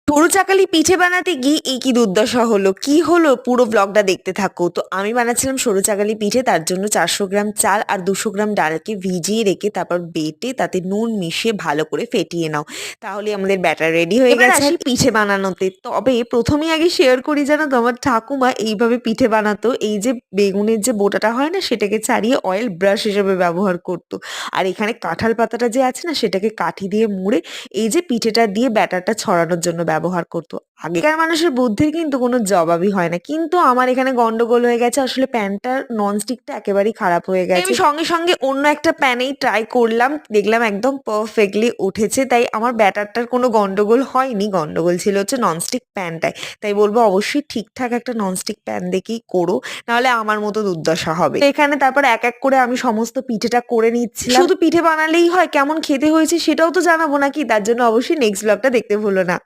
সরু চাকালি পিঠে বানাতে গিয়ে এই কি দুর্দশা হলো! কি হলো পুরো ব্লগটা দেখতে থাকো। তো আমি বানাচ্ছিলাম সরু চাকালি পিঠে। তার জন্য ৪০০ গ্রাম চাল আর ২০০ গ্রাম ডালকে ভিজিয়ে রেখে তারপর বেটে তাতে নুন মিশিয়ে ভালো করে ফেটিয়ে নাও। তাহলেই আমাদের ব্যাটার রেডি হয়ে এবার গেছে। আসি আর পিঠে বানানোতে। তবে ১ম এই আগে শেয়ার করি জানো তো আমার ঠাকুমা এইভাবে পিঠে বানাতো। এই যে বেগুনের যে বোটাটা হয় না সেটাকে ছাড়িয়ে অয়েল ব্রাশ হিসেবে ব্যবহার করত। আর এখানে কাঁঠাল পাতাটা যে আছে না সেটাকে কাঠি দিয়ে মুড়ে এই যে পিঠেটা দিয়ে ব্যাটারটা ছড়ানোর জন্য ব্যবহার করতো। আগেকার মানুষের বুদ্ধির কিন্তু কোনো জবাবই হয় না। কিন্তু আমার এখানে গন্ডগোল হয়ে গেছে। আসলে প্যানটার ননস্টিকটা একেবারেই খারাপ হয়ে তাই গেছে। আমি সঙ্গে, সঙ্গে অন্য একটা প্যানেই ট্রাই করলাম। দেখলাম একদম পারফেক্টলি উঠেছে। তাই আমার ব্যাটারটার কোনো গন্ডগোল হয়নি। গন্ডগোল ছিল হচ্ছে ননস্টিক প্যানটায়। তাই বলব অবশ্যই ঠিকঠাক একটা ননস্টিক প্যান দেখেই করো। নাহলে আমার মতো দুর্দশা হবে। তো এখানে তারপর এক, এক করে আমি সমস্ত পিঠেটা করে নিচ্ছিলাম। শুধু পিঠে বানালেই হয়, কেমন খেতে হয়েছে সেটাও তো জানাবো নাকি? তার জন্য অবশ্যই নেক্সট ব্লগটা দেখতে ভুলো না।